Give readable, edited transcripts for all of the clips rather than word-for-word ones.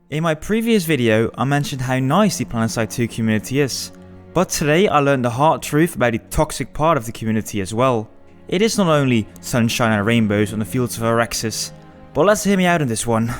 In my previous video, I mentioned how nice the Planetside 2 community is, but today I learned the hard truth about the toxic part of the community as well. It is not only sunshine and rainbows on the fields of Arexis, but let's hear me out on this one.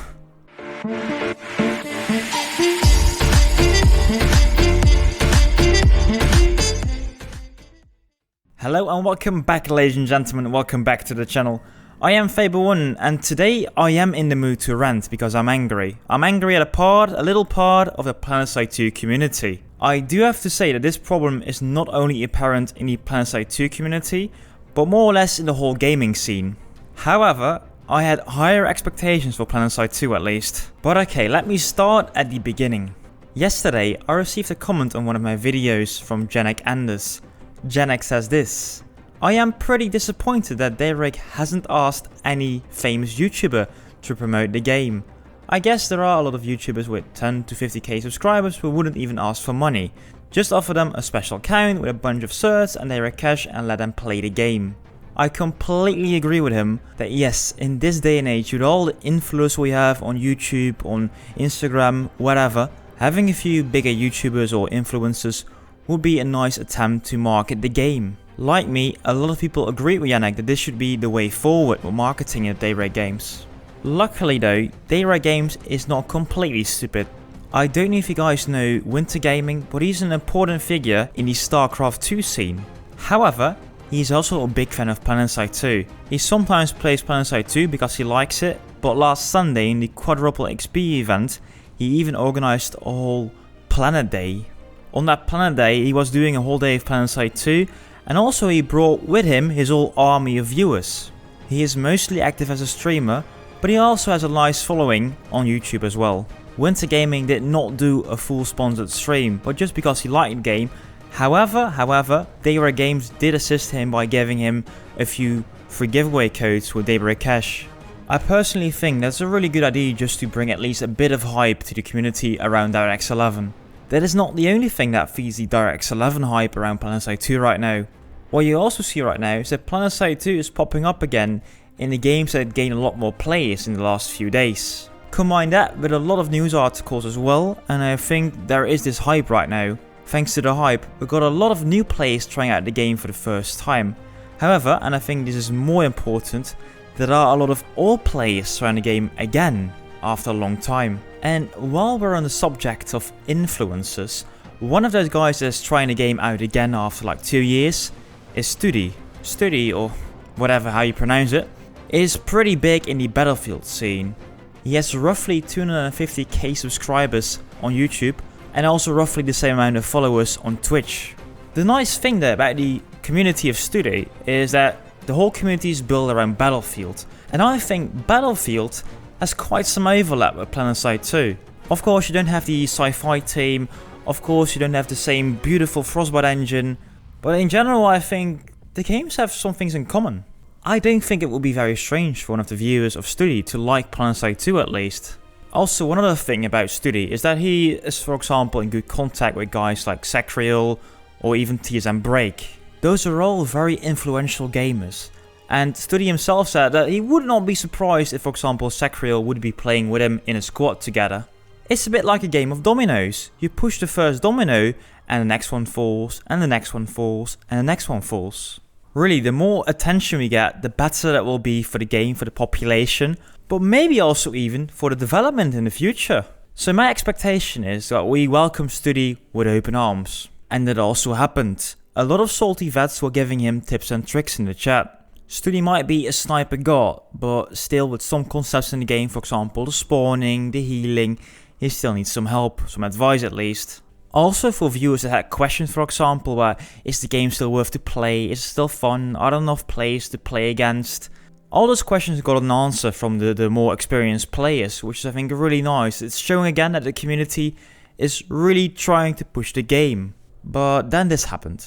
Hello and welcome back, ladies and gentlemen, welcome back to the channel. I am Faber1 and today I am in the mood to rant because I'm angry. I'm angry at a little part of the Planetside 2 community. I do have to say that this problem is not only apparent in the Planetside 2 community, but more or less in the whole gaming scene. However, I had higher expectations for Planetside 2 at least. But okay, let me start at the beginning. Yesterday, I received a comment on one of my videos from Janek Anders. Janek says this: I am pretty disappointed that Derek hasn't asked any famous YouTuber to promote the game. I guess there are a lot of YouTubers with 10 to 50k subscribers who wouldn't even ask for money. Just offer them a special account with a bunch of certs and their cash and let them play the game. I completely agree with him that yes, in this day and age with all the influence we have on YouTube, on Instagram, whatever, having a few bigger YouTubers or influencers would be a nice attempt to market the game. Like me, a lot of people agree with Janek that this should be the way forward with marketing in Daybreak games. Luckily though, Daybreak games is not completely stupid. I don't know if you guys know Winter Gaming, but he's an important figure in the StarCraft 2 scene. However, he's also a big fan of Planetside 2. He sometimes plays Planetside 2 because he likes it, but last Sunday in the Quadruple XP event, he even organized a whole Planet Day. On that Planet Day, he was doing a whole day of Planetside 2, and also he brought with him his whole army of viewers. He is mostly active as a streamer, but he also has a nice following on YouTube as well. Winter Gaming did not do a full sponsored stream, but just because he liked the game. However, Daybreak Games did assist him by giving him a few free giveaway codes with Daybreak Cash. I personally think that's a really good idea just to bring at least a bit of hype to the community around DirectX 11. That is not the only thing that feeds the DirectX 11 hype around Planetside 2 right now. What you also see right now is that Planetside 2 is popping up again in the games that gain a lot more players in the last few days. Combine that with a lot of news articles as well, and I think there is this hype right now. Thanks to the hype, we've got a lot of new players trying out the game for the first time. However, and I think this is more important, there are a lot of old players trying the game again after a long time. And while we're on the subject of influencers, one of those guys that's trying the game out again after like 2 years is Studi. Studi, or whatever how you pronounce it, is pretty big in the Battlefield scene. He has roughly 250k subscribers on YouTube and also roughly the same amount of followers on Twitch. The nice thing there about the community of Studi is that the whole community is built around Battlefield, and I think Battlefield has quite some overlap with Planetside 2. Of course you don't have the sci-fi team, of course you don't have the same beautiful Frostbite engine, but in general I think the games have some things in common. I don't think it would be very strange for one of the viewers of Studi to like Planetside 2 at least. Also, one other thing about Studi is that he is, for example, in good contact with guys like Sacriel or even TSM Break. Those are all very influential gamers. And Studi himself said that he would not be surprised if, for example, Sacriel would be playing with him in a squad together. It's a bit like a game of dominoes. You push the first domino and the next one falls, and the next one falls, and the next one falls. Really, the more attention we get, the better that will be for the game, for the population, but maybe also even for the development in the future. So my expectation is that we welcome Studi with open arms. And that also happened. A lot of salty vets were giving him tips and tricks in the chat. Studi might be a sniper god, but still with some concepts in the game, for example the spawning, the healing, he still needs some help, some advice at least. Also for viewers that had questions, for example, where is the game still worth to play, is it still fun, are there enough players to play against? All those questions got an answer from the more experienced players, which is I think really nice. It's showing again that the community is really trying to push the game. But then this happened.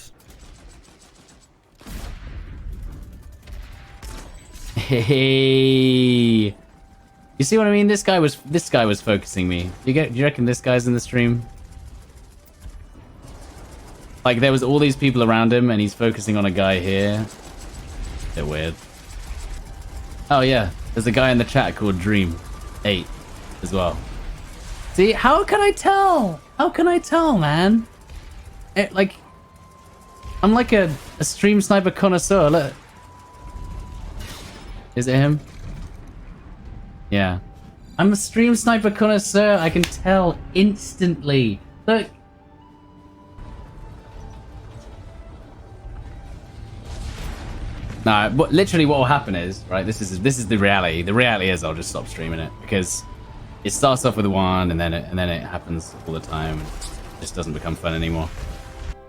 Hey, you see what I mean? This guy was focusing me. Do you reckon this guy's in the stream? Like there was all these people around him and he's focusing on a guy here. They're weird. Oh yeah, there's a guy in the chat called Dream 8 as well. See, how can I tell? How can I tell, man? I'm like a stream sniper connoisseur. Look. Is it him? Yeah. I'm a stream sniper connoisseur. I can tell instantly. Look. No, but literally what will happen is, right, this is the reality. The reality is I'll just stop streaming it because it starts off with one and then it happens all the time. It just doesn't become fun anymore.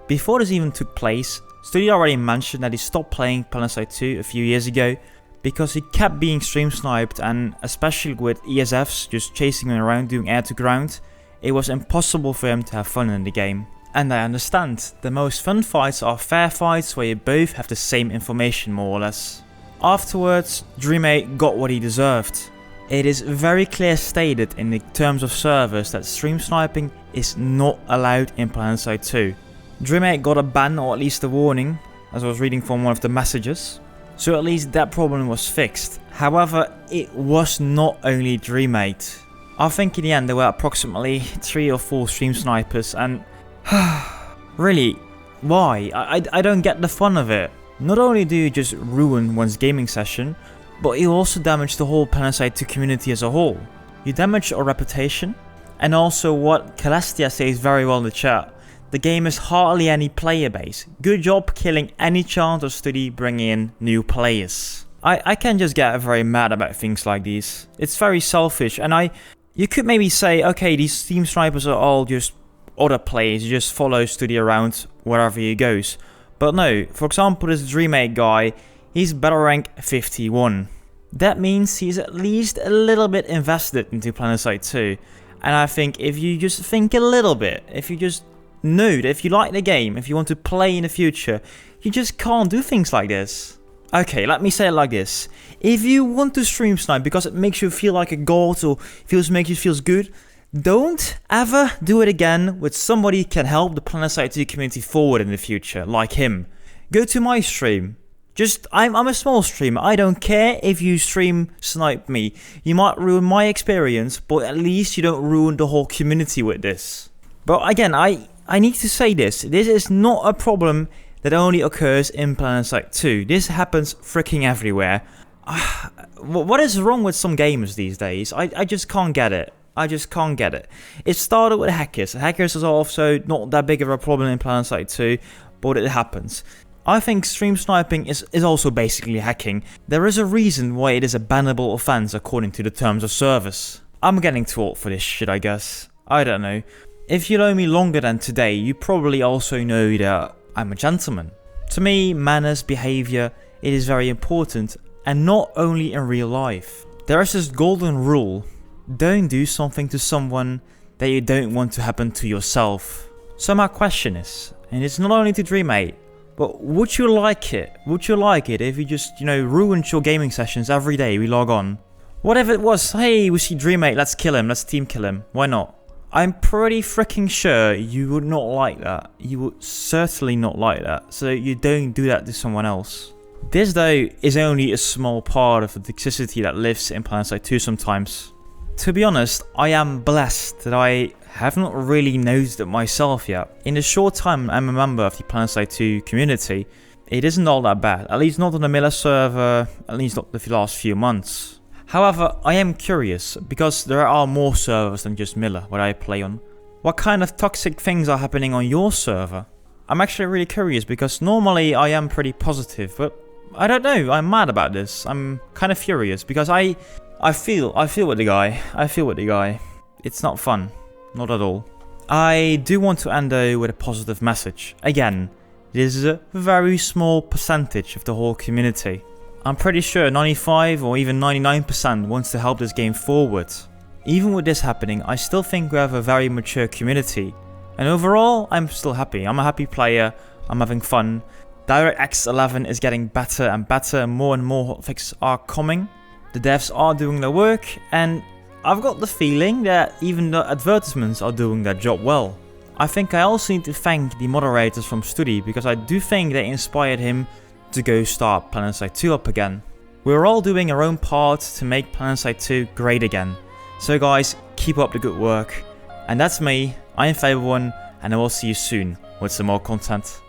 Before this even took place, Studi already mentioned that he stopped playing Planetside 2 a few years ago because he kept being stream sniped, and especially with ESFs just chasing him around doing air to ground, it was impossible for him to have fun in the game. And I understand, the most fun fights are fair fights where you both have the same information more or less. Afterwards, Dream8 got what he deserved. It is very clear stated in the terms of service that stream sniping is not allowed in Planetside 2. Dream8 got a ban, or at least a warning, as I was reading from one of the messages. So at least that problem was fixed. However, it was not only Dream8. I think in the end there were approximately 3 or 4 stream snipers, and really, why? I don't get the fun of it. Not only do you just ruin one's gaming session, but you also damage the whole Planetside 2 community as a whole. You damage our reputation, and also what Celestia says very well in the chat, the game has hardly any player base. Good job killing any chance of Studi bringing in new players. I can just get very mad about things like these. It's very selfish, and you could maybe say, okay, these Steam snipers are all just other players, you just follow Studi around wherever he goes. But no, for example, this Dream8 guy, he's battle rank 51. That means he's at least a little bit invested into Planetside 2. And I think if you just think a little bit, if you just know that if you like the game, if you want to play in the future, you just can't do things like this. Okay, let me say it like this. If you want to stream snipe because it makes you feel like a god or makes you feel good, don't ever do it again with somebody who can help the Planetside 2 community forward in the future, like him. Go to my stream. I'm a small streamer. I don't care if you stream snipe me. You might ruin my experience, but at least you don't ruin the whole community with this. But again, I need to say this. This is not a problem that only occurs in Planetside 2. This happens freaking everywhere. What is wrong with some gamers these days? I just can't get it. I just can't get it. It started with hackers. Hackers is also not that big of a problem in Planetside 2, but it happens. I think stream sniping is also basically hacking. There is a reason why it is a bannable offense according to the terms of service. I'm getting too old for this shit, I guess. I don't know. If you know me longer than today, you probably also know that I'm a gentleman. To me, manners, behavior, it is very important, and not only in real life. There is this golden rule. Don't do something to someone that you don't want to happen to yourself. So my question is, and it's not only to Dream8, but would you like it? Would you like it if you just, ruined your gaming sessions every day we log on? What if it was, hey, we see Dream8, let's kill him, let's team kill him. Why not? I'm pretty freaking sure you would not like that. You would certainly not like that. So you don't do that to someone else. This though is only a small part of the toxicity that lives in Planetside 2 sometimes. To be honest, I am blessed that I have not really noticed it myself yet. In the short time I'm a member of the Planetside 2 community, it isn't all that bad. At least not on the Miller server, at least not the last few months. However, I am curious, because there are more servers than just Miller where I play on. What kind of toxic things are happening on your server? I'm actually really curious, because normally I am pretty positive, but I don't know, I'm mad about this. I'm kind of furious, because I feel with the guy. I feel with the guy. It's not fun. Not at all. I do want to end though with a positive message. Again, this is a very small percentage of the whole community. I'm pretty sure 95 or even 99% wants to help this game forward. Even with this happening, I still think we have a very mature community. And overall, I'm still happy. I'm a happy player. I'm having fun. DirectX 11 is getting better and better, and more hotfixes are coming. The devs are doing their work, and I've got the feeling that even the advertisements are doing their job well. I think I also need to thank the moderators from Studi, because I do think they inspired him to go start Planetside 2 up again. We're all doing our own part to make Planetside 2 great again. So guys, keep up the good work, And that's me, I am Fable1, and I will see you soon with some more content.